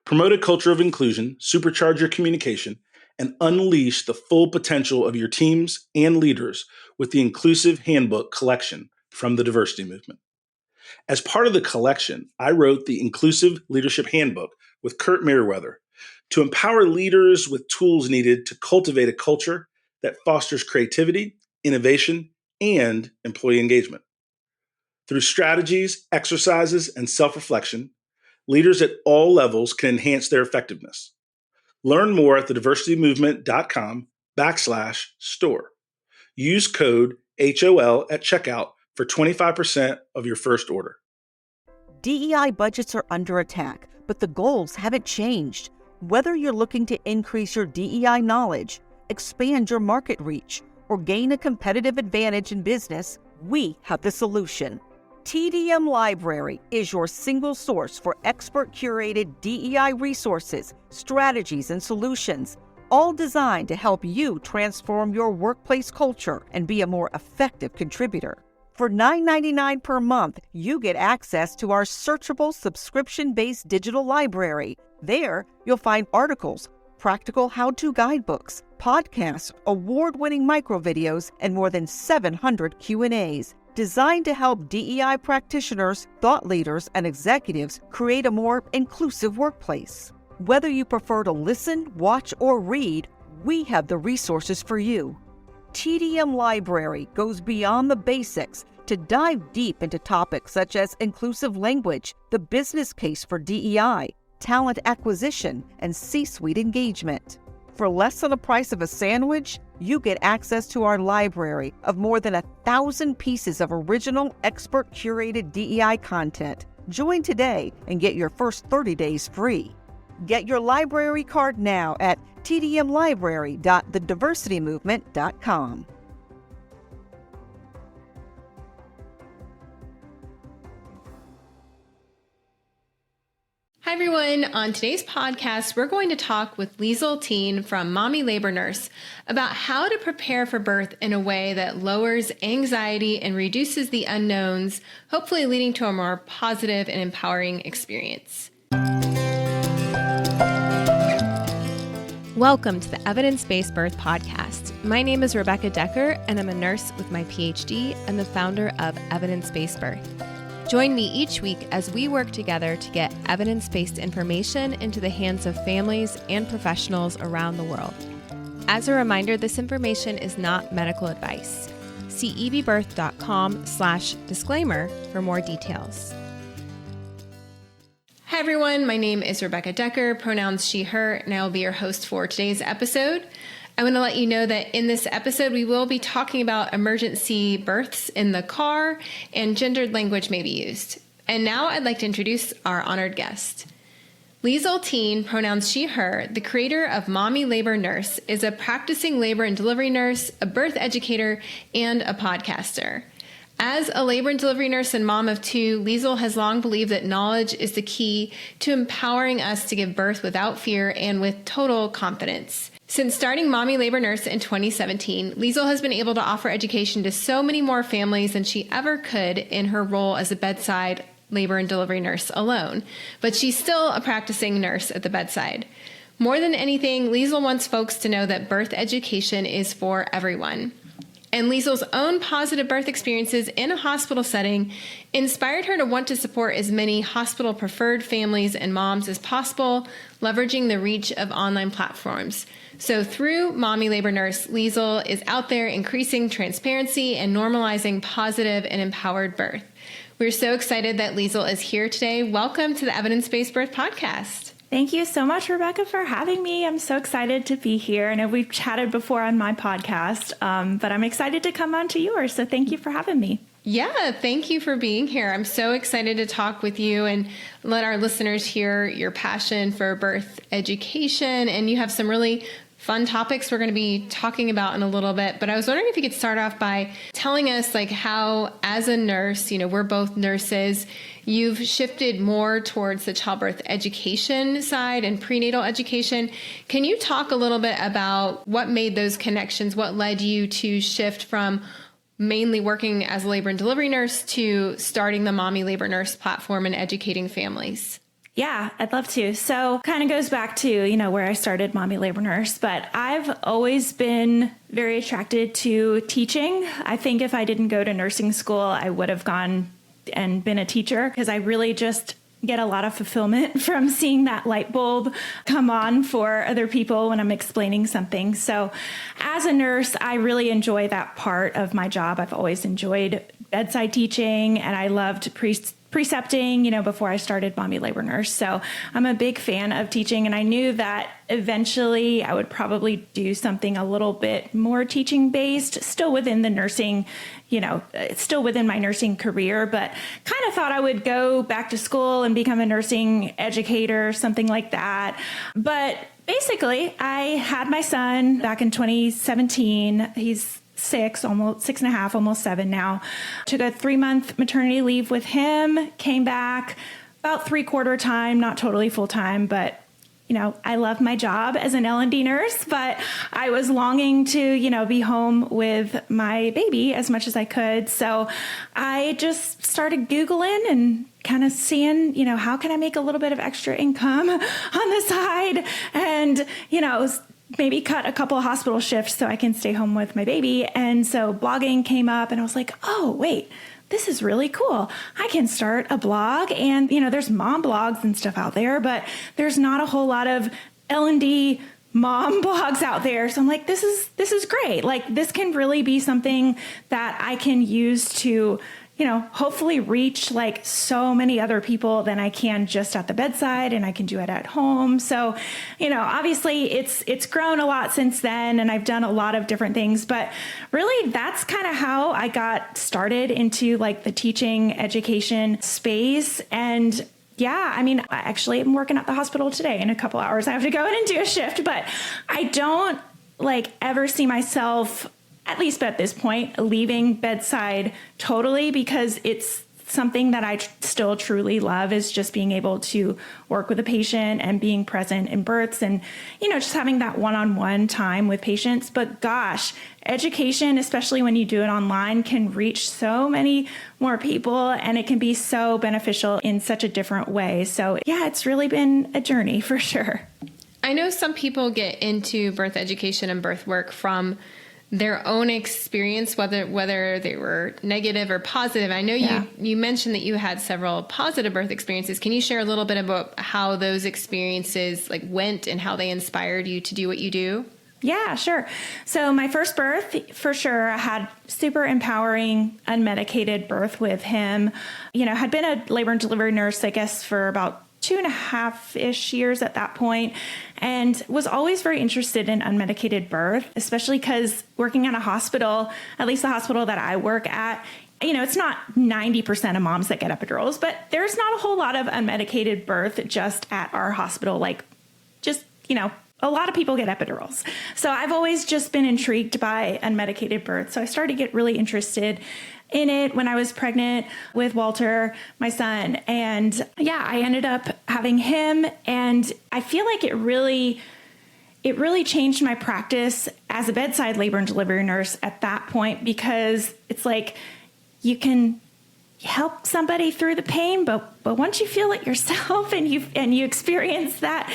Promote a culture of inclusion, supercharge your communication, and unleash the full potential of your teams and leaders with the Inclusive Handbook collection from the Diversity Movement. As part of the collection, I wrote the Inclusive Leadership Handbook with Kurt Merriweather to empower leaders with tools needed to cultivate a culture that fosters creativity, innovation, and employee engagement. Through strategies, exercises, and self-reflection, leaders at all levels can enhance their effectiveness. Learn more at thediversitymovement.com/store. Use code HOL at checkout for 25% of your first order. DEI budgets are under attack, but the goals haven't changed. Whether you're looking to increase your DEI knowledge, expand your market reach, or gain a competitive advantage in business, we have the solution. TDM Library is your single source for expert-curated DEI resources, strategies, and solutions, all designed to help you transform your workplace culture and be a more effective contributor. For $9.99 per month, you get access to our searchable subscription-based digital library. There, you'll find articles, practical how-to guidebooks, podcasts, award-winning microvideos, and more than 700 Q&As, designed to help DEI practitioners, thought leaders, and executives create a more inclusive workplace. Whether you prefer to listen, watch, or read, we have the resources for you. TDM Library goes beyond the basics to dive deep into topics such as inclusive language, the business case for DEI, talent acquisition, and C-suite engagement. For less than the price of a sandwich, you get access to our library of more than 1,000 pieces of original, expert-curated DEI content. Join today and get your first 30 days free. Get your library card now at tdmlibrary.thediversitymovement.com. Hi everyone, on today's podcast, we're going to talk with Liesl Teen from Mommy Labor Nurse about how to prepare for birth in a way that lowers anxiety and reduces the unknowns, hopefully leading to a more positive and empowering experience. Welcome to the Evidence-Based Birth Podcast. My name is Rebecca Decker, and I'm a nurse with my PhD and the founder of Evidence-Based Birth. Join me each week as we work together to get evidence-based information into the hands of families and professionals around the world. As a reminder, this information is not medical advice. See ebbirth.com/disclaimer for more details. Hi everyone, my name is Rebecca Decker, pronouns she, her, and I will be your host for today's episode. I want to let you know that in this episode, we will be talking about emergency births in the car and gendered language may be used. And now I'd like to introduce our honored guest. Liesl Teen, pronouns she, her, the creator of Mommy Labor Nurse, is a practicing labor and delivery nurse, a birth educator, and a podcaster. As a labor and delivery nurse and mom of two, Liesl has long believed that knowledge is the key to empowering us to give birth without fear and with total confidence. Since starting Mommy Labor Nurse in 2017, Liesl has been able to offer education to so many more families than she ever could in her role as a bedside labor and delivery nurse alone. But she's still a practicing nurse at the bedside. More than anything, Liesl wants folks to know that birth education is for everyone. And Liesl's own positive birth experiences in a hospital setting inspired her to want to support as many hospital-preferred families and moms as possible, leveraging the reach of online platforms. So through Mommy Labor Nurse, Liesl is out there increasing transparency and normalizing positive and empowered birth. We're so excited that Liesl is here today. Welcome to the Evidence-Based Birth Podcast. Thank you so much, Rebecca, for having me. I'm so excited to be here. I know we've chatted before on my podcast, but I'm excited to come on to yours. So thank you for having me. Yeah, thank you for being here. I'm so excited to talk with you and let our listeners hear your passion for birth education. And you have some really fun topics we're going to be talking about in a little bit. But I was wondering if you could start off by telling us like how, as a nurse, we're both nurses, you've shifted more towards the childbirth education side and prenatal education. Can you talk a little bit about what made those connections? What led you to shift from mainly working as a labor and delivery nurse to starting the Mommy Labor Nurse platform and educating families? Yeah, I'd love to. So kind of goes back to, where I started Mommy Labor Nurse, but I've always been very attracted to teaching. I think if I didn't go to nursing school, I would have gone and been a teacher because I really just get a lot of fulfillment from seeing that light bulb come on for other people when I'm explaining something. So as a nurse, I really enjoy that part of my job. I've always enjoyed bedside teaching, and I loved precepting, before I started Mommy Labor Nurse. So I'm a big fan of teaching, and I knew that eventually I would probably do something a little bit more teaching based, still within the nursing, still within my nursing career, but kind of thought I would go back to school and become a nursing educator, something like that. But basically, I had my son back in 2017. He's 6.5, almost 7 now. Took a 3-month maternity leave with him, came back about 3/4 time, not totally full time, but I love my job as an L&D nurse, but I was longing to, be home with my baby as much as I could. So I just started Googling and kind of seeing, how can I make a little bit of extra income on the side and, maybe cut a couple of hospital shifts so I can stay home with my baby. And so blogging came up and I was like, oh, wait, this is really cool. I can start a blog and, there's mom blogs and stuff out there, but there's not a whole lot of L&D mom blogs out there. So I'm like, this is great. Like this can really be something that I can use to, hopefully reach like so many other people than I can just at the bedside, and I can do it at home. So, obviously it's grown a lot since then, and I've done a lot of different things, but really that's kind of how I got started into like the teaching education space. And yeah, I actually am working at the hospital today. In a couple hours, I have to go in and do a shift, but I don't ever see myself, at least at this point, leaving bedside totally, because it's something that I still truly love, is just being able to work with a patient and being present in births and, just having that one-on-one time with patients. But gosh, education, especially when you do it online, can reach so many more people, and it can be so beneficial in such a different way. So yeah, it's really been a journey for sure. I know some people get into birth education and birth work from their own experience, whether they were negative or positive. I know you mentioned that you had several positive birth experiences. Can you share a little bit about how those experiences went and how they inspired you to do what you do? Yeah, sure. So my first birth, for sure, I had super empowering, unmedicated birth with him. Had been a labor and delivery nurse, I guess, for about 2.5-ish years at that point, and was always very interested in unmedicated birth, especially because working at a hospital, at least the hospital that I work at, it's not 90% of moms that get epidurals, but there's not a whole lot of unmedicated birth just at our hospital. A lot of people get epidurals. So I've always just been intrigued by unmedicated birth. So I started to get really interested in it when I was pregnant with Walter, my son. And yeah, I ended up having him. And I feel like it really changed my practice as a bedside labor and delivery nurse at that point, because it's like you can help somebody through the pain, but once you feel it yourself and you experience that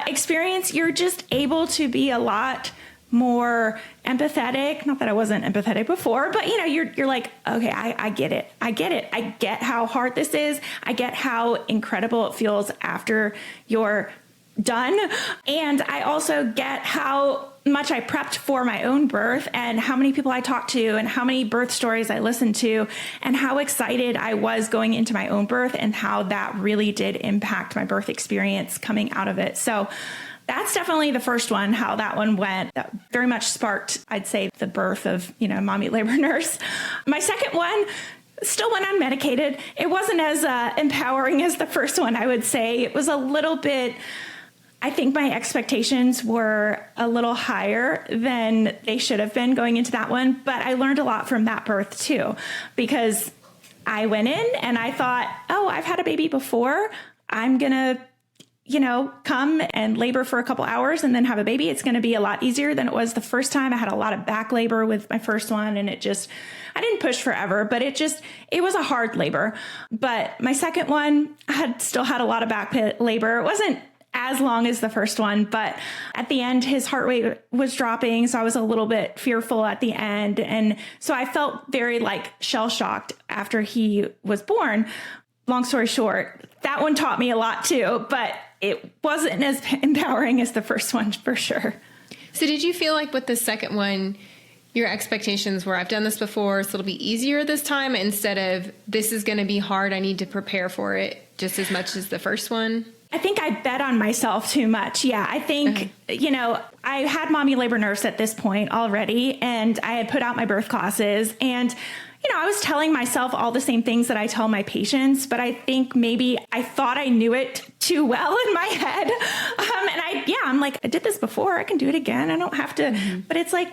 experience, you're just able to be a lot more empathetic. Not that I wasn't empathetic before, but you're like, okay, I get it. I get how hard this is. I get how incredible it feels after you're done. And I also get how much I prepped for my own birth, and how many people I talked to, and how many birth stories I listened to, and how excited I was going into my own birth, and how that really did impact my birth experience coming out of it. So that's definitely the first one, how that one went. That very much sparked, I'd say, the birth of, Mommy Labor Nurse. My second one still went unmedicated. It wasn't as empowering as the first one, I would say. It was a little bit, I think my expectations were a little higher than they should have been going into that one. But I learned a lot from that birth too, because I went in and I thought, oh, I've had a baby before. I'm going to, come and labor for a couple hours and then have a baby, it's going to be a lot easier than it was the first time. I had a lot of back labor with my first one, and I didn't push forever, but it was a hard labor. But my second one, still had a lot of back labor. It wasn't as long as the first one, but at the end, his heart rate was dropping. So I was a little bit fearful at the end. And so I felt very shell shocked after he was born. Long story short, that one taught me a lot too, but it wasn't as empowering as the first one for sure. So did you feel like with the second one, your expectations were, I've done this before, so it'll be easier this time, instead of this is going to be hard, I need to prepare for it just as much as the first one? I think I bet on myself too much. Yeah, I think, I had mommy labor nurse at this point already, and I had put out my birth classes, and I was telling myself all the same things that I tell my patients, but I think maybe I thought I knew it too well in my head. I'm like, I did this before, I can do it again. I don't have to, but it's like,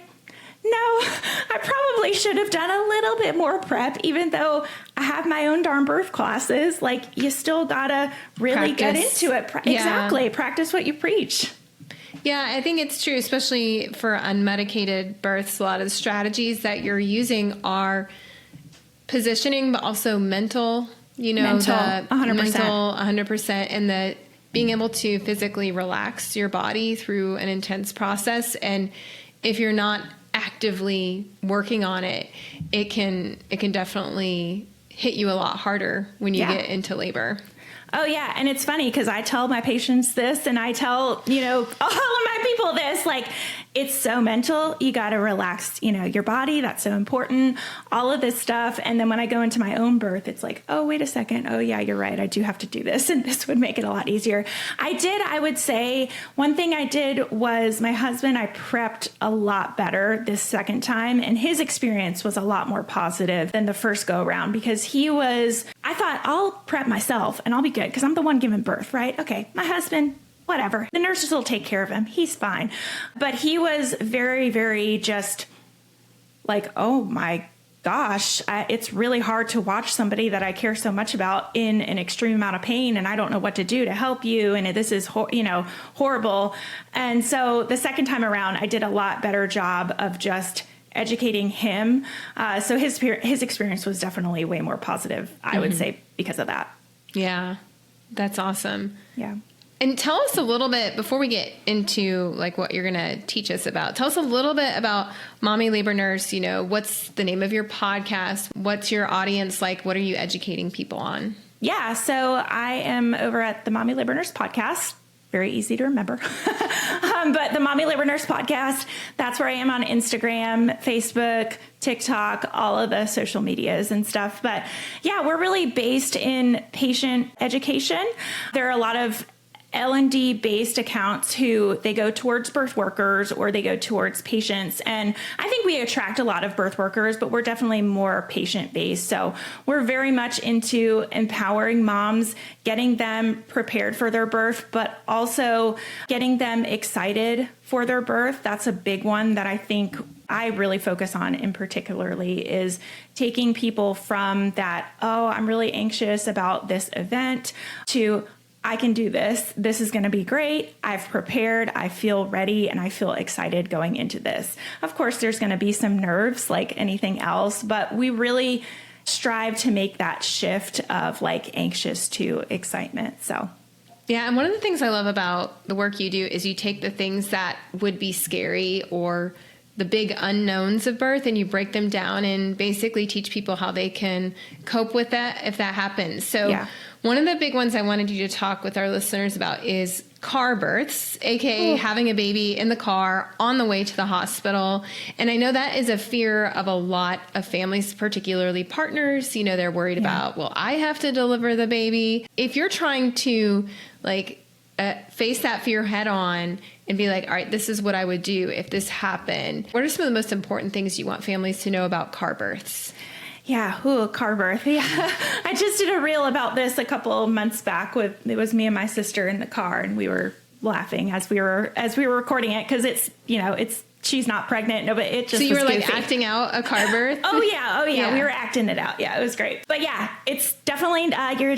no, I probably should have done a little bit more prep, even though I have my own darn birth classes. You still gotta really get into it. Exactly. Practice what you preach. Yeah, I think it's true, especially for unmedicated births. A lot of the strategies that you're using are positioning, but also mental, mental, 100%. Mental 100%, and the being able to physically relax your body through an intense process. And if you're not actively working on it, it can definitely hit you a lot harder when you get into labor. Oh, yeah. And it's funny because I tell my patients this, and I tell, all of my people this, it's so mental. You got to relax, your body. That's so important. All of this stuff. And then when I go into my own birth, it's like, oh, wait a second. Oh, yeah, you're right. I do have to do this. And this would make it a lot easier. I would say one thing I did was my husband, I prepped a lot better this second time. And his experience was a lot more positive than the first go around, because I thought I'll prep myself and I'll be good because I'm the one giving birth, right? Okay, my husband, whatever. The nurses will take care of him. He's fine. But he was very, very just like, oh my gosh, it's really hard to watch somebody that I care so much about in an extreme amount of pain, and I don't know what to do to help you. And this is, horrible. And so the second time around, I did a lot better job of just educating him. So his experience was definitely way more positive, I would say, because of that. Yeah, that's awesome. Yeah. And tell us a little bit, before we get into what you're going to teach us about, tell us a little bit about Mommy Labor Nurse. What's the name of your podcast? What's your audience like? What are you educating people on? Yeah, so I am over at the Mommy Labor Nurse podcast. Very easy to remember. But the Mommy Labor Nurse podcast, that's where I am on Instagram, Facebook, TikTok, all of the social medias and stuff. But yeah, we're really based in patient education. There are a lot of L&D based accounts who they go towards birth workers or they go towards patients. And I think we attract a lot of birth workers, but we're definitely more patient based. So we're very much into empowering moms, getting them prepared for their birth, but also getting them excited for their birth. That's a big one that I think I really focus on in particularly, is taking people from that, oh, I'm really anxious about this event, to I can do this. This is going to be great. I've prepared. I feel ready and I feel excited going into this. Of course, there's going to be some nerves like anything else, but we really strive to make that shift of anxious to excitement. So, yeah. And one of the things I love about the work you do is you take the things that would be scary or the big unknowns of birth, and you break them down and basically teach people how they can cope with that if that happens. So one of the big ones I wanted you to talk with our listeners about is car births, aka having a baby in the car on the way to the hospital. And I know that is a fear of a lot of families, particularly partners. They're worried about, well, I have to deliver the baby. If you're trying to face that fear head on and be like, all right, this is what I would do if this happened. What are some of the most important things you want families to know about car births? Yeah, car birth. Yeah, I just did a reel about this a couple of months back. It was me and my sister in the car, and we were laughing as we were recording it because she's not pregnant. No, but it just. So you were goofy. Acting out a car birth? Oh yeah. We were acting it out. Yeah, it was great. But yeah, it's definitely you're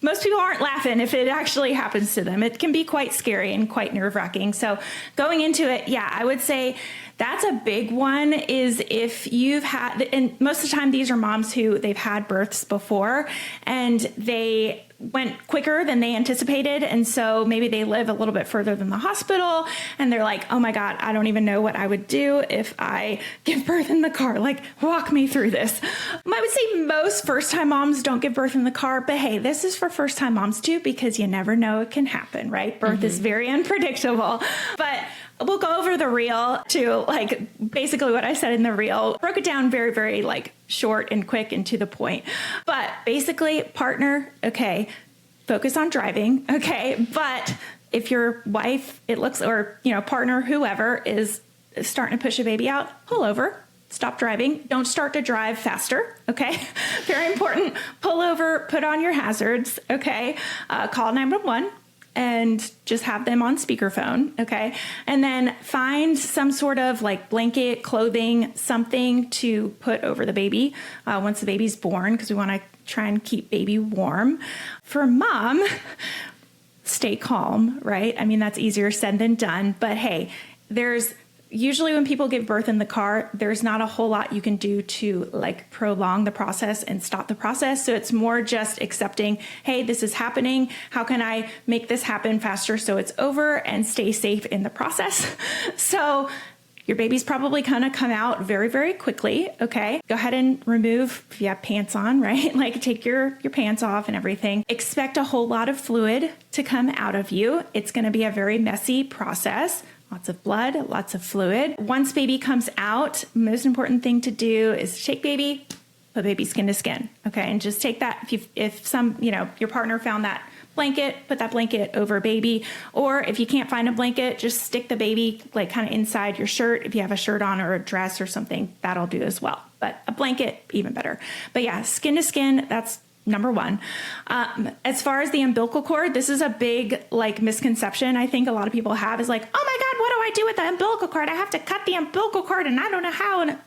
most people aren't laughing if it actually happens to them. It can be quite scary and quite nerve-wracking. So going into it, yeah, I would say that's a big one, is if you've had, and most of the time these are moms who they've had births before and they went quicker than they anticipated. And so maybe they live a little bit further than the hospital and they're like, oh my God, I don't even know what I would do if I give birth in the car. Like, walk me through this. I would say most first-time moms don't give birth in the car, but hey, this is for first-time moms too, because you never know it can happen, right? Birth is very unpredictable. But we'll go over the reel to like basically what I said in the reel. Broke it down very, very like short and quick and to the point. But basically, partner, okay, focus on driving, okay? But if your wife, it looks, or, you know, partner, whoever is starting to push a baby out, pull over. Stop driving. Don't start to drive faster. Okay. Very important. Pull over, put on your hazards. Okay. Call 911 and just have them on speakerphone. Okay. And then find some sort of like blanket, clothing, something to put over the baby once the baby's born, because we want to try and keep baby warm. For mom, stay calm, right? I mean, that's easier said than done. But hey, usually when people give birth in the car, there's not a whole lot you can do to like prolong the process and stop the process. So it's more just accepting, hey, this is happening. How can I make this happen faster so it's over and stay safe in the process? So your baby's probably going to come out very, very quickly. Okay. Go ahead and remove, if you have pants on, right? Like take your pants off and everything. Expect a whole lot of fluid to come out of you. It's going to be a very messy process. Lots of blood, lots of fluid. Once baby comes out, most important thing to do is shake baby, put baby skin to skin. Okay. And just take that. If some, your partner found that blanket, put that blanket over baby. Or if you can't find a blanket, just stick the baby like kind of inside your shirt. If you have a shirt on or a dress or something, that'll do as well. But a blanket, even better. But yeah, skin to skin, that's number one. As far as the umbilical cord, this is a big like misconception I think a lot of people have, is like, oh my God, what do I do with the umbilical cord? I have to cut the umbilical cord and I don't know how. And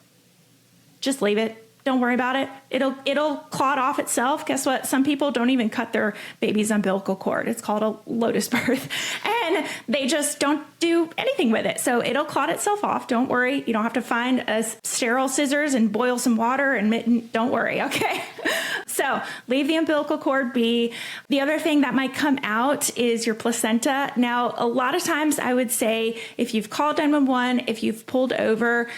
just leave it. Don't worry about it. It'll clot off itself. Guess what? Some people don't even cut their baby's umbilical cord. It's called a lotus birth. And they just don't do anything with it. So it'll clot itself off. Don't worry. You don't have to find a sterile scissors and boil some water and don't worry. Okay. So leave the umbilical cord be. The other thing that might come out is your placenta. Now, a lot of times I would say if you've called 911, if you've pulled over,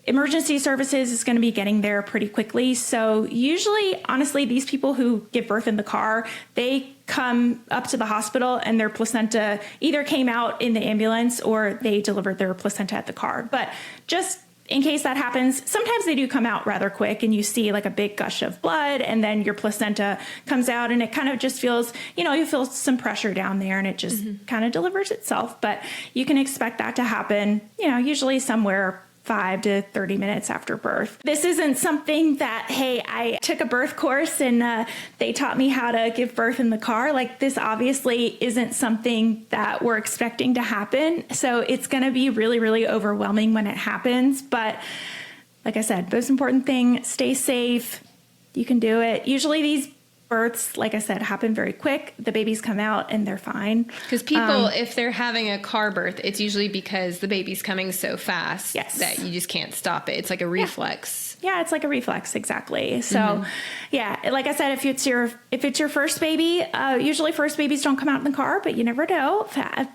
emergency services is going to be getting there pretty quickly. So usually, honestly, these people who give birth in the car, they come up to the hospital and their placenta either came out in the ambulance or they delivered their placenta at the car. But just in case that happens, sometimes they do come out rather quick and you see like a big gush of blood and then your placenta comes out and it kind of just feels, you feel some pressure down there and it just kind of delivers itself. But you can expect that to happen, usually somewhere 5 to 30 minutes after birth. This isn't something that, hey, I took a birth course and they taught me how to give birth in the car. Like, this obviously isn't something that we're expecting to happen. So it's going to be really, really overwhelming when it happens. But like I said, most important thing, stay safe. You can do it. Usually these births, like I said, happen very quick. The babies come out and they're fine. Because people, if they're having a car birth, it's usually because the baby's coming so fast that you just can't stop it. It's like a reflex. Yeah, it's like a reflex. Exactly. So yeah, like I said, if it's your first baby, usually first babies don't come out in the car, but you never know.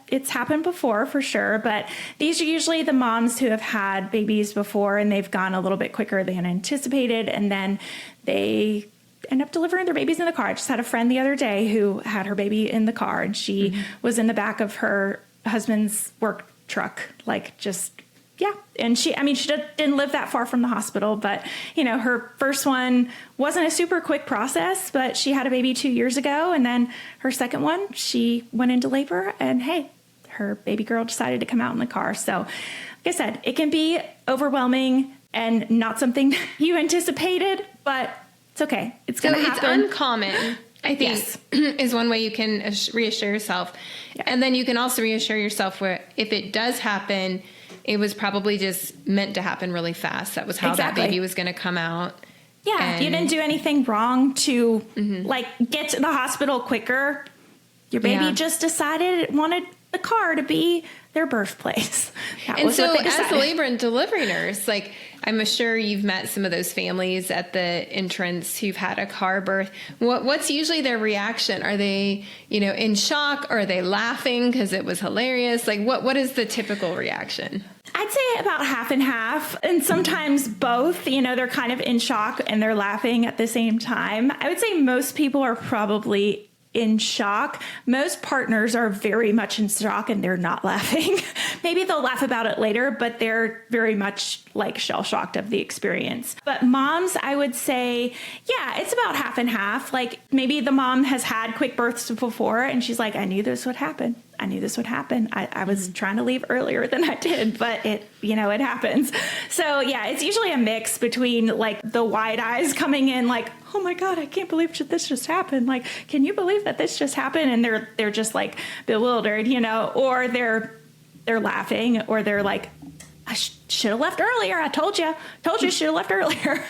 It's happened before for sure. But these are usually the moms who have had babies before and they've gone a little bit quicker than anticipated. And then they end up delivering their babies in the car. I just had a friend the other day who had her baby in the car and she was in the back of her husband's work truck, And she didn't live that far from the hospital, but her first one wasn't a super quick process, but she had a baby 2 years ago. And then her second one, she went into labor and hey, her baby girl decided to come out in the car. So like I said, it can be overwhelming and not something you anticipated, but it's okay. It's going to happen. It's uncommon, I think, is one way you can reassure yourself. Yeah. And then you can also reassure yourself where if it does happen, it was probably just meant to happen really fast. That was how that baby was going to come out. Yeah, if you didn't do anything wrong to like get to the hospital quicker. Your baby just decided it wanted the car to be their birthplace. And so as the labor and delivery nurse, like I'm sure you've met some of those families at the entrance who've had a car birth. What's usually their reaction? Are they, in shock? Or are they laughing because it was hilarious? Like what is the typical reaction? I'd say about half and half, and sometimes both. They're kind of in shock and they're laughing at the same time. I would say most people are probably in shock. Most partners are very much in shock and they're not laughing. Maybe they'll laugh about it later, but they're very much like shell shocked of the experience. But moms, I would say, yeah, it's about half and half. Like maybe the mom has had quick births before and she's like, I knew this would happen. I knew this would happen. I was trying to leave earlier than I did, but it happens. So yeah, it's usually a mix between like the wide eyes coming in like, oh my God, I can't believe this just happened. Like, can you believe that this just happened? And they're just like bewildered, or they're laughing, or they're like, I should have left earlier. I told you should have left earlier.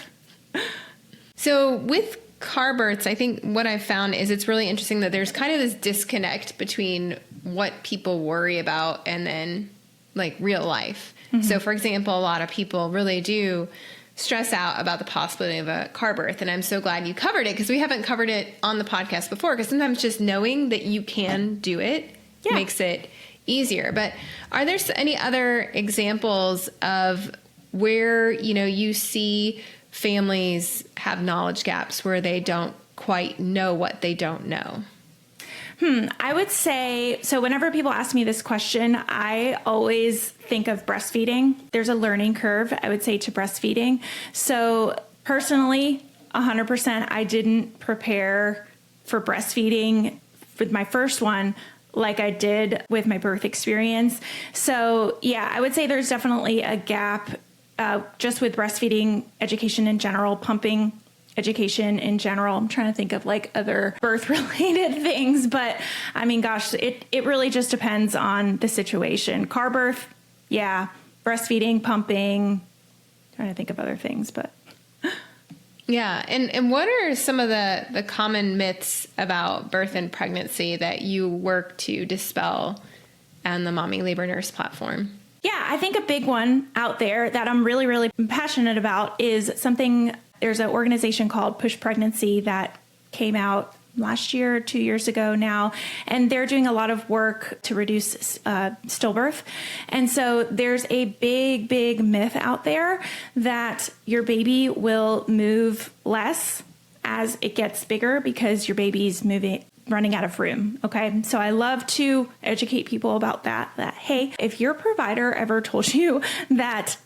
So with car births, I think what I've found is it's really interesting that there's kind of this disconnect between what people worry about and then like real life. So for example, a lot of people really do stress out about the possibility of a car birth. And I'm so glad you covered it because we haven't covered it on the podcast before, because sometimes just knowing that you can do it makes it easier. But are there any other examples of where, you see families have knowledge gaps where they don't quite know what they don't know? I would say, so whenever people ask me this question, I always think of breastfeeding. There's a learning curve, I would say, to breastfeeding. So personally, 100%, I didn't prepare for breastfeeding with my first one like I did with my birth experience. So yeah, I would say there's definitely a gap just with breastfeeding education in general, pumping education in general. I'm trying to think of like other birth related things, but I mean, gosh, it really just depends on the situation. Car birth, yeah, breastfeeding, pumping, trying to think of other things, but. Yeah. And what are some of the common myths about birth and pregnancy that you work to dispel on the Mommy Labor Nurse platform? Yeah, I think a big one out there that I'm really, really passionate about is something. There's an organization called Push Pregnancy that came out last year, 2 years ago now, and they're doing a lot of work to reduce stillbirth. And so there's a big, big myth out there that your baby will move less as it gets bigger because your baby's running out of room. Okay. So I love to educate people about that, hey, if your provider ever told you that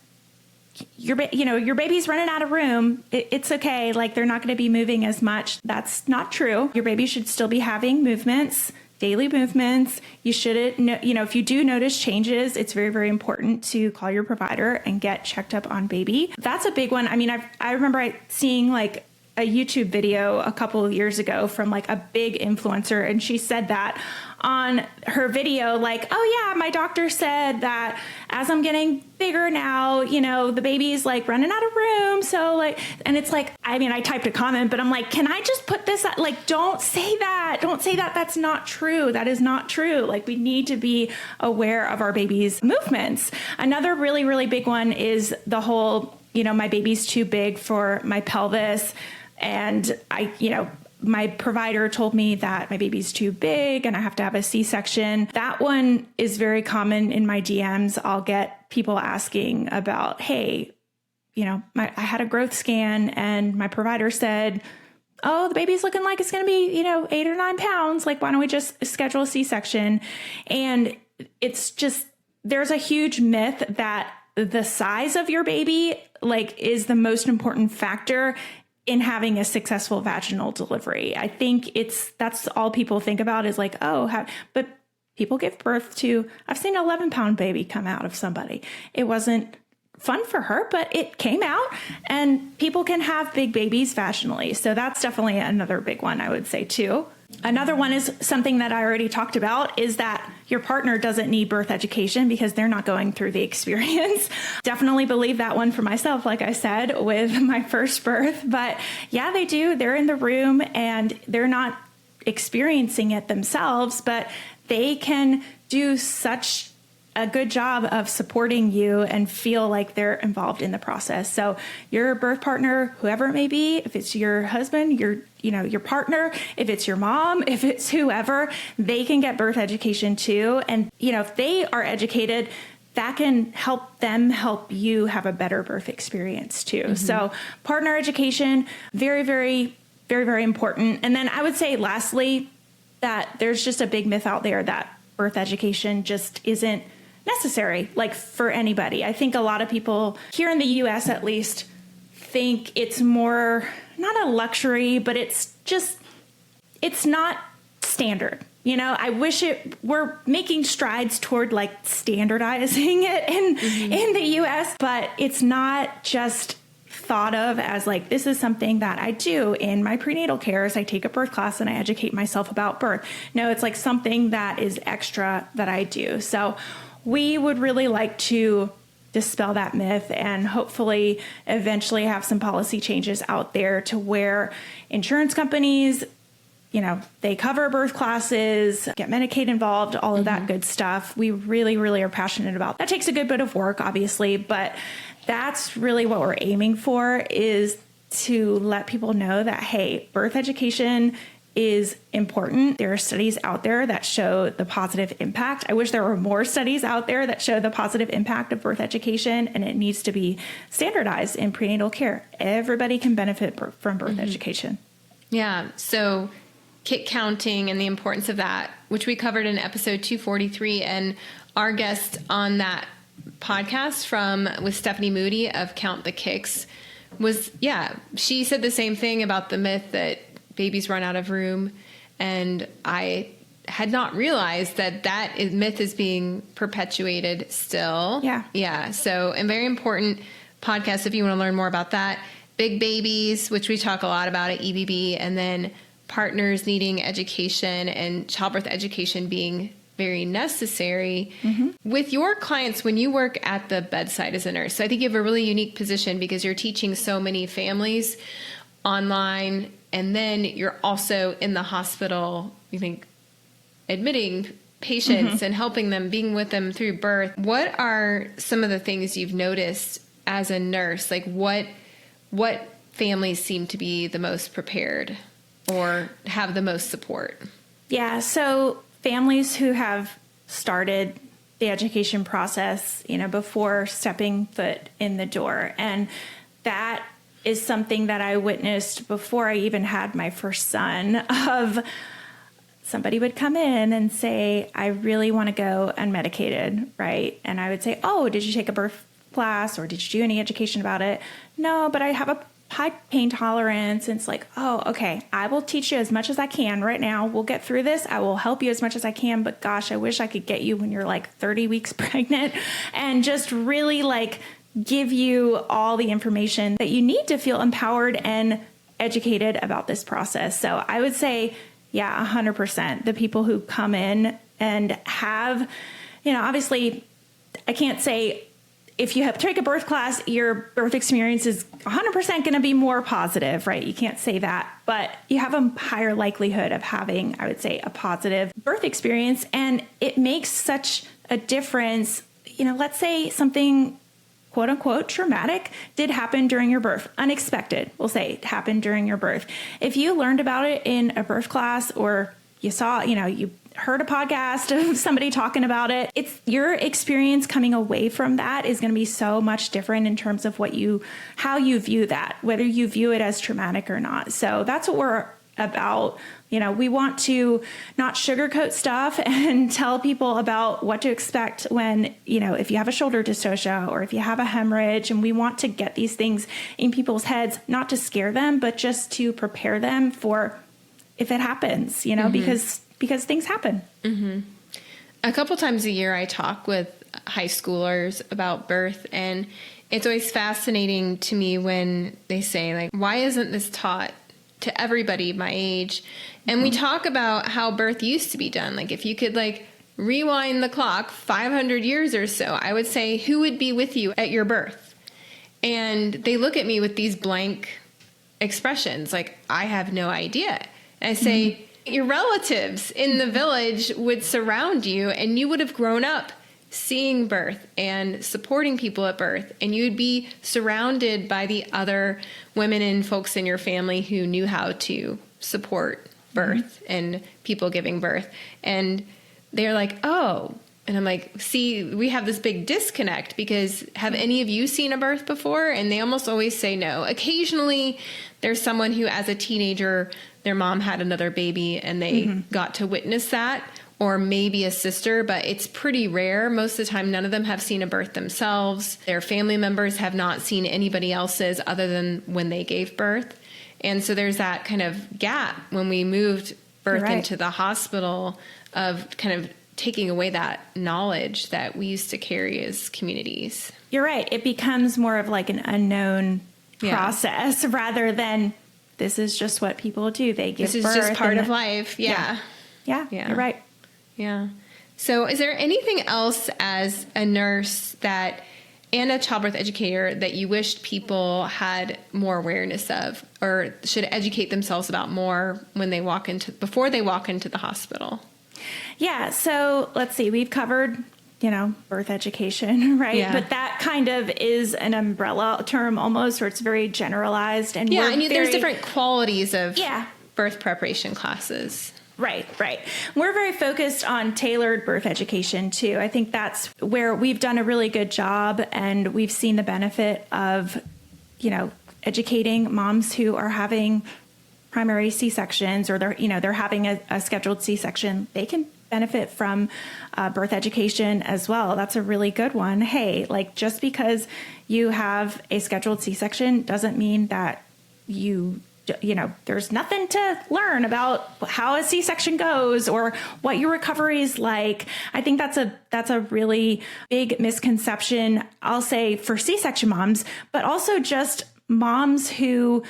your baby's running out of room, it's okay. Like they're not going to be moving as much. That's not true. Your baby should still be having movements, daily movements. You shouldn't, if you do notice changes, it's very, very important to call your provider and get checked up on baby. That's a big one. I mean, I remember seeing like a YouTube video a couple of years ago from like a big influencer, and she said that on her video, like, oh yeah, my doctor said that as I'm getting bigger now, the baby's like running out of room. So like, and it's like, I mean, I typed a comment, but I'm like, can I just put this out? Like, don't say that. Don't say that. That's not true. That is not true. Like we need to be aware of our baby's movements. Another really, really big one is the whole, my baby's too big for my pelvis. And my provider told me that my baby's too big and I have to have a C-section. That one is very common in my DMs. I'll get people asking about, hey, I had a growth scan and my provider said, oh, the baby's looking like it's going to be, 8 or 9 pounds. Like, why don't we just schedule a C-section? And it's just, there's a huge myth that the size of your baby, like, is the most important factor in having a successful vaginal delivery. I think that's all people think about is like, but people give birth to, I've seen an 11-pound baby come out of somebody. It wasn't fun for her, but it came out, and people can have big babies vaginally. So that's definitely another big one I would say too. Another one is something that I already talked about, is that your partner doesn't need birth education because they're not going through the experience. Definitely believe that one for myself, like I said, with my first birth. But yeah, they do. They're in the room and they're not experiencing it themselves, but they can do such a good job of supporting you and feel like they're involved in the process. So your birth partner, whoever it may be, if it's your husband, your partner, if it's your mom, if it's whoever, they can get birth education too. And, if they are educated, that can help them help you have a better birth experience too. Mm-hmm. So partner education, very, very, very, very important. And then I would say lastly, that there's just a big myth out there that birth education just isn't necessary, like for anybody. I think a lot of people here in the US at least think it's more, not a luxury, but it's not standard. I wish we're making strides toward like standardizing it in the US, but it's not just thought of as like, this is something that I do in my prenatal care as I take a birth class and I educate myself about birth. No, it's like something that is extra that I do. So we would really like to dispel that myth and hopefully eventually have some policy changes out there to where insurance companies, they cover birth classes, get Medicaid involved, all of that good stuff. We really, really are passionate about. That takes a good bit of work, obviously, but that's really what we're aiming for, is to let people know that, hey, birth education is important. There are studies out there that show the positive impact. I wish there were more studies out there that show the positive impact of birth education, and it needs to be standardized in prenatal care. Everybody can benefit from birth education. Yeah. So kit counting and the importance of that, which we covered in episode 243, and our guest on that podcast with Stephanie Moody of Count the Kicks she said the same thing about the myth that babies run out of room. And I had not realized that myth is being perpetuated still. Yeah. So, a very important podcast if you want to learn more about that. Big babies, which we talk a lot about at EBB, and then partners needing education and childbirth education being very necessary. Mm-hmm. With your clients, when you work at the bedside as a nurse, so I think you have a really unique position because you're teaching so many families online, and then you're also in the hospital, admitting patients and helping them, being with them through birth. What are some of the things you've noticed as a nurse? Like what families seem to be the most prepared or have the most support? Yeah, so families who have started the education process, before stepping foot in the door. And that is something that I witnessed before I even had my first son, of somebody would come in and say, I really want to go unmedicated, right? And I would say, oh, did you take a birth class or did you do any education about it? No, but I have a high pain tolerance. And it's like, oh, okay, I will teach you as much as I can right now. We'll get through this. I will help you as much as I can. But gosh, I wish I could get you when you're like 30 weeks pregnant and just really give you all the information that you need to feel empowered and educated about this process. So I would say, 100%. The people who come in and have, obviously I can't say if you have take a birth class, your birth experience is 100% going to be more positive, right? You can't say that, but you have a higher likelihood of having, I would say, a positive birth experience. And it makes such a difference. Let's say something quote unquote traumatic did happen during your birth. Unexpected, we'll say, happened during your birth. If you learned about it in a birth class, or you saw, you heard a podcast of somebody talking about it, it's your experience coming away from that is going to be so much different in terms of how you view that, whether you view it as traumatic or not. So that's what we're about. We want to not sugarcoat stuff and tell people about what to expect when, if you have a shoulder dystocia or if you have a hemorrhage, and we want to get these things in people's heads, not to scare them, but just to prepare them for if it happens, because things happen. Mm-hmm. A couple times a year, I talk with high schoolers about birth, and it's always fascinating to me when they say, why isn't this taught to everybody my age. And we talk about how birth used to be done. Like, if you could like rewind the clock 500 years or so, I would say, who would be with you at your birth? And they look at me with these blank expressions, like, I have no idea. And I say, your relatives in the village would surround you, and you would have grown up seeing birth and supporting people at birth, and you'd be surrounded by the other women and folks in your family who knew how to support birth and people giving birth. And they're like, oh. And I'm like, see, we have this big disconnect, because have any of you seen a birth before? And they almost always say no. Occasionally there's someone who, as a teenager, their mom had another baby and they got to witness that, or maybe a sister, but it's pretty rare. Most of the time, none of them have seen a birth themselves. Their family members have not seen anybody else's other than when they gave birth. And so there's that kind of gap when we moved birth into the hospital, of kind of taking away that knowledge that we used to carry as communities. You're right. It becomes more of like an unknown process rather than this is just what people do. They give birth. This is just part of life. Yeah. You're right. Yeah. So is there anything else as a nurse that, and a childbirth educator, that you wished people had more awareness of, or should educate themselves about more when they before they walk into the hospital? Yeah. So let's see, we've covered, birth education, right? Yeah. But that kind of is an umbrella term almost, where it's very generalized. And there's different qualities of Yeah. birth preparation classes. Right. We're very focused on tailored birth education too. I think that's where we've done a really good job, and we've seen the benefit of, educating moms who are having primary C-sections, or they're having a scheduled C-section. They can benefit from birth education as well. That's a really good one. Hey, like, just because you have a scheduled C-section doesn't mean that there's nothing to learn about how a C-section goes or what your recovery is like. I think that's a really big misconception, I'll say, for C-section moms, but also just moms who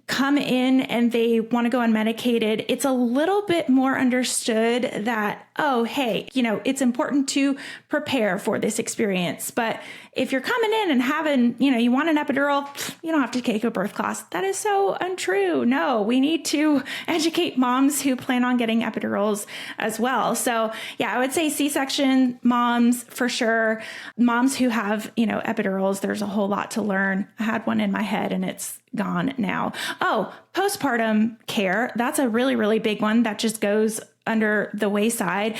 come in and they want to go unmedicated. It's a little bit more understood that, oh, hey, it's important to prepare for this experience. But if you're coming in and having, you want an epidural, you don't have to take a birth class. That is so untrue. No, we need to educate moms who plan on getting epidurals as well. So yeah, I would say C-section moms for sure. Moms who have, epidurals, there's a whole lot to learn. I had one in my head and it's gone now. Oh, postpartum care. That's a really, really big one that just goes under the wayside.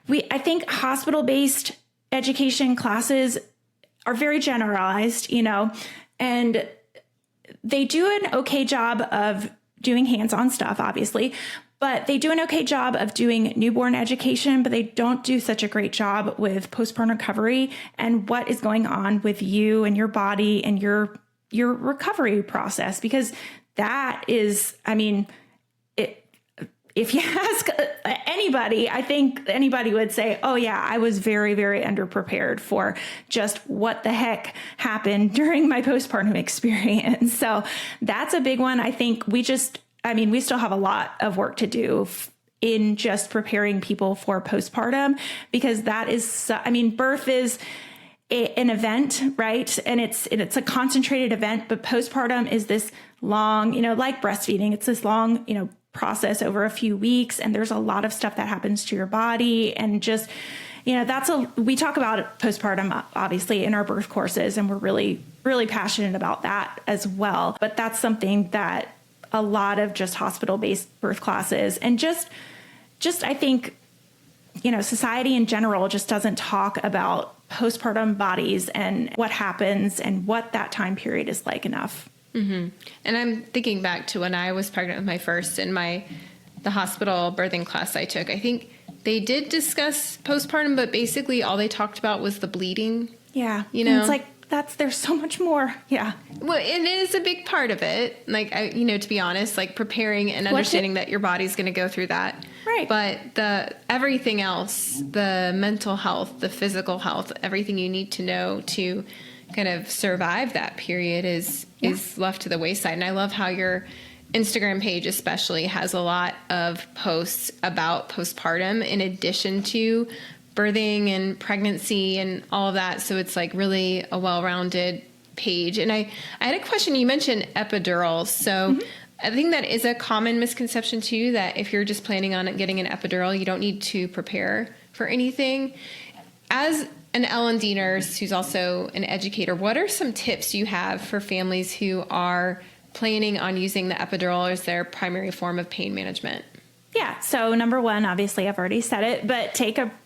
I think hospital-based education classes are very generalized, and they do an okay job of doing hands-on stuff, obviously, but they do an okay job of doing newborn education, but they don't do such a great job with postpartum recovery and what is going on with you and your body and your recovery process, because that is, if you ask anybody, I think anybody would say, oh yeah, I was very, very underprepared for just what the heck happened during my postpartum experience. So that's a big one. I think we still have a lot of work to do in just preparing people for postpartum, because that is, birth is an event, right? And it's a concentrated event, but postpartum is this long, like breastfeeding, it's this long, process over a few weeks. And there's a lot of stuff that happens to your body. And just, we talk about postpartum, obviously, in our birth courses, and we're really, really passionate about that as well. But that's something that a lot of just hospital-based birth classes and just I think, society in general just doesn't talk about postpartum bodies and what happens and what that time period is like enough. Mm-hmm. And I'm thinking back to when I was pregnant with my first, and the hospital birthing class I took. I think they did discuss postpartum, but basically all they talked about was the bleeding. Yeah. And it's like, there's so much more. Yeah. Well, it is a big part of it. Like, to be honest, like preparing and understanding that your body's going to go through that. Right. But everything else, the mental health, the physical health, everything you need to know to kind of survive that period is left to the wayside. And I love how you're Instagram page especially has a lot of posts about postpartum in addition to birthing and pregnancy and all of that. So it's like really a well-rounded page. And I had a question. You mentioned epidurals. So I think that is a common misconception too, that if you're just planning on getting an epidural, you don't need to prepare for anything. As an L&D nurse who's also an educator, what are some tips you have for families who are planning on using the epidural as their primary form of pain management? Yeah. So number one, obviously I've already said it, but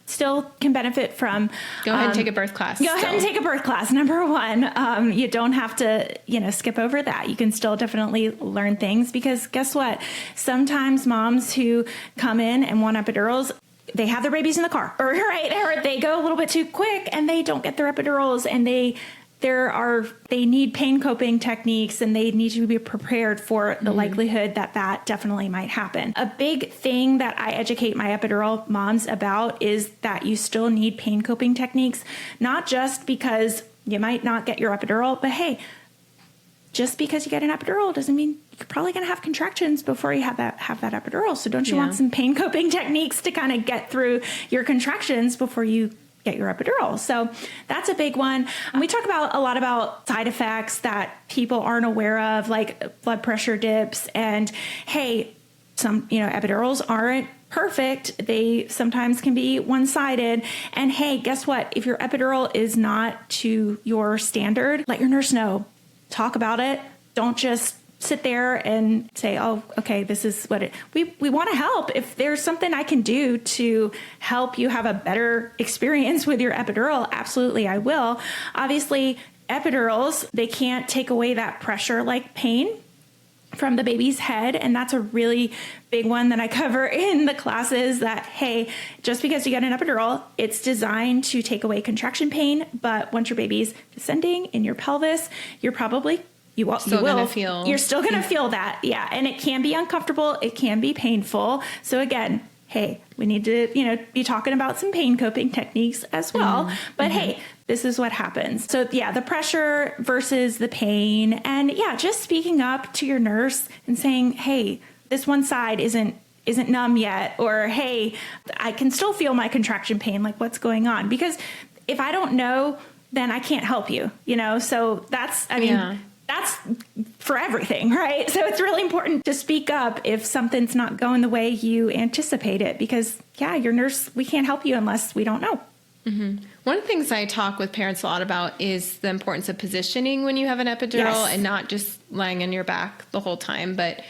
still can benefit from. Go ahead and take a birth class. Go ahead and take a birth class. Number one, you don't have to, skip over that. You can still definitely learn things, because guess what? Sometimes moms who come in and want epidurals, they have their babies in the car, or they go a little bit too quick and they don't get their epidurals, and they need pain coping techniques, and they need to be prepared for the likelihood that definitely might happen. A big thing that I educate my epidural moms about is that you still need pain coping techniques, not just because you might not get your epidural, but hey, just because you get an epidural doesn't mean you're probably going to have contractions before you have that epidural. So don't you want some pain coping techniques to kind of get through your contractions before you get your epidural? So that's a big one. And we talk a lot about side effects that people aren't aware of, like blood pressure dips. And hey, some, epidurals aren't perfect. They sometimes can be one-sided. And hey, guess what? If your epidural is not to your standard, let your nurse know. Talk about it. Don't just sit there and say, oh, okay, this is what we want to help. If there's something I can do to help you have a better experience with your epidural, absolutely I will. Obviously, epidurals, they can't take away that pressure like pain from the baby's head. And that's a really big one that I cover in the classes, that, hey, just because you get an epidural, it's designed to take away contraction pain. But once your baby's descending in your pelvis, you're probably you're still going to feel that. Yeah. And it can be uncomfortable. It can be painful. So again, hey, we need to, be talking about some pain coping techniques as well. But hey, this is what happens. So yeah, the pressure versus the pain. And yeah, just speaking up to your nurse and saying, hey, this one side isn't numb yet. Or, hey, I can still feel my contraction pain. Like, what's going on? Because if I don't know, then I can't help you, So that's for everything, right? So it's really important to speak up if something's not going the way you anticipate it, because your nurse, we can't help you unless we don't know. One of the things I talk with parents a lot about is the importance of positioning when you have an epidural, and not just lying on your back the whole time, but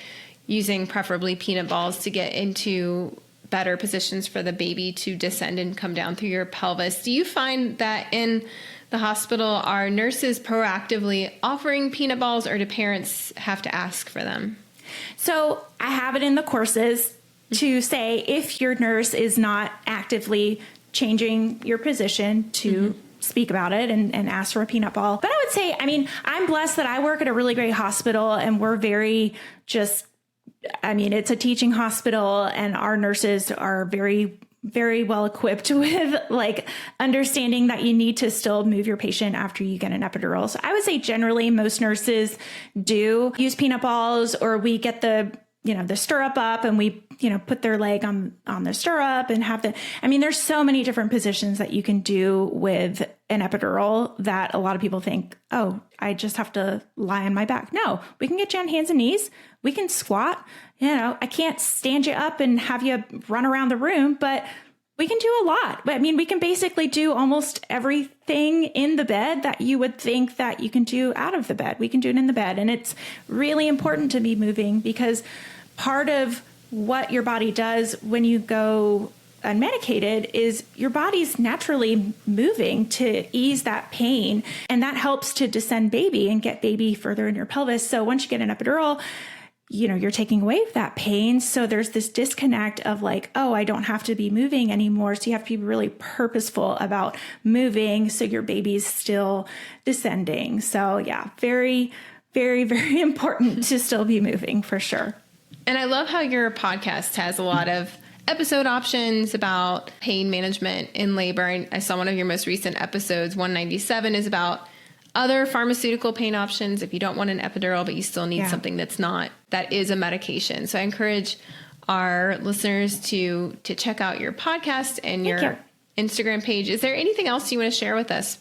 using preferably peanut balls to get into better positions for the baby to descend and come down through your pelvis. Do you find that in the hospital, are nurses proactively offering peanut balls, or do parents have to ask for them? So I have it in the courses to say, if your nurse is not actively changing your position, to speak about it and ask for a peanut ball. But I would say, I'm blessed that I work at a really great hospital, and we're very it's a teaching hospital, and our nurses are very, very well equipped with understanding that you need to still move your patient after you get an epidural. So I would say generally most nurses do use peanut balls, or we get the stirrup up and we, put their leg on the stirrup and have there's so many different positions that you can do with an epidural that a lot of people think, oh, I just have to lie on my back. No, we can get you on hands and knees. We can squat. I can't stand you up and have you run around the room, but we can do a lot. We can basically do almost everything in the bed that you would think that you can do out of the bed. We can do it in the bed. And it's really important to be moving, because part of what your body does when you go unmedicated is your body's naturally moving to ease that pain. And that helps to descend baby and get baby further in your pelvis. So once you get an epidural, you're taking away that pain. So there's this disconnect of oh, I don't have to be moving anymore. So you have to be really purposeful about moving so your baby's still descending. So yeah, very, very, very important to still be moving for sure. And I love how your podcast has a lot of episode options about pain management in labor. And I saw one of your most recent episodes, 197, is about other pharmaceutical pain options if you don't want an epidural, but you still need something that is a medication. So I encourage our listeners to check out your podcast and your Instagram page. Is there anything else you want to share with us?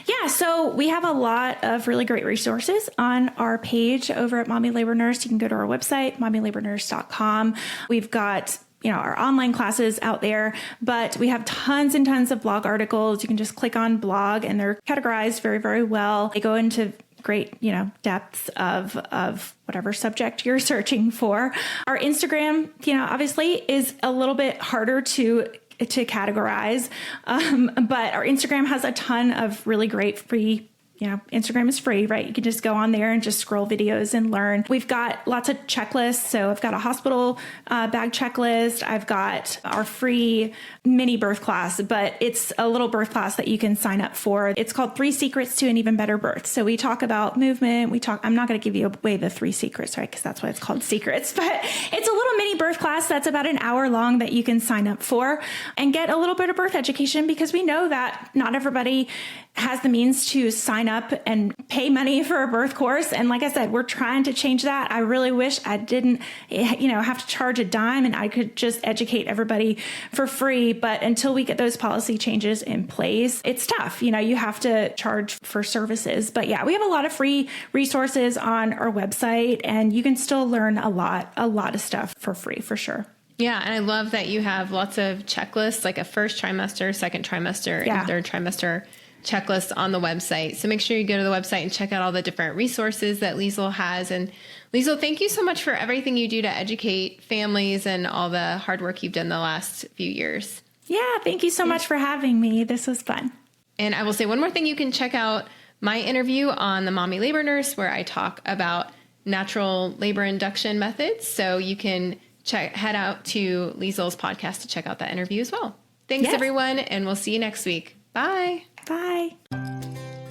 Yeah, so we have a lot of really great resources on our page over at Mommy Labor Nurse. You can go to our website, mommylabornurse.com. We've got our online classes out there, but we have tons and tons of blog articles. You can just click on blog and they're categorized very, very well. They go into great, depths of whatever subject you're searching for. Our Instagram, obviously is a little bit harder to categorize, but our Instagram has a ton of really great free Instagram is free, right? You can just go on there and just scroll videos and learn. We've got lots of checklists. So I've got a hospital bag checklist. I've got our free mini birth class, but it's a little birth class that you can sign up for. It's called 3 Secrets to an Even Better Birth. So we talk about movement. I'm not going to give you away the 3 secrets, right? Because that's why it's called secrets, but it's a little mini birth class that's about an hour long that you can sign up for and get a little bit of birth education, because we know that not everybody has the means to sign up and pay money for a birth course. And like I said, we're trying to change that. I really wish I didn't, have to charge a dime and I could just educate everybody for free. But until we get those policy changes in place, it's tough. You have to charge for services. But yeah, we have a lot of free resources on our website and you can still learn a lot of stuff for free, for sure. Yeah. And I love that you have lots of checklists, like a first trimester, second trimester, and third trimester checklist on the website. So make sure you go to the website and check out all the different resources that Liesl has. And Liesl, thank you so much for everything you do to educate families and all the hard work you've done the last few years. Yeah, thank you so much for having me. This was fun. And I will say one more thing. You can check out my interview on the Mommy Labor Nurse, where I talk about natural labor induction methods. So you can head out to Liesl's podcast to check out that interview as well. Thanks, everyone, and we'll see you next week. Bye. Bye.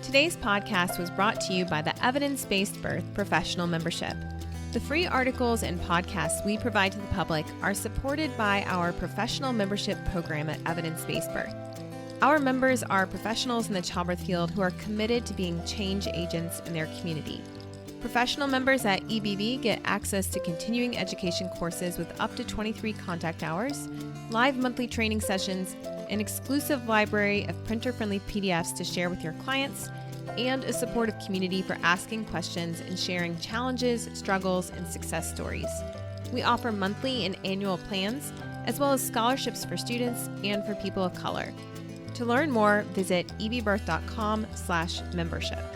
Today's podcast was brought to you by the Evidence-Based Birth Professional Membership. The free articles and podcasts we provide to the public are supported by our professional membership program at Evidence-Based Birth. Our members are professionals in the childbirth field who are committed to being change agents in their community. Professional members at EBB get access to continuing education courses with up to 23 contact hours, live monthly training sessions, an exclusive library of printer-friendly PDFs to share with your clients, and a supportive community for asking questions and sharing challenges, struggles, and success stories. We offer monthly and annual plans, as well as scholarships for students and for people of color. To learn more, visit ebbirth.com/membership.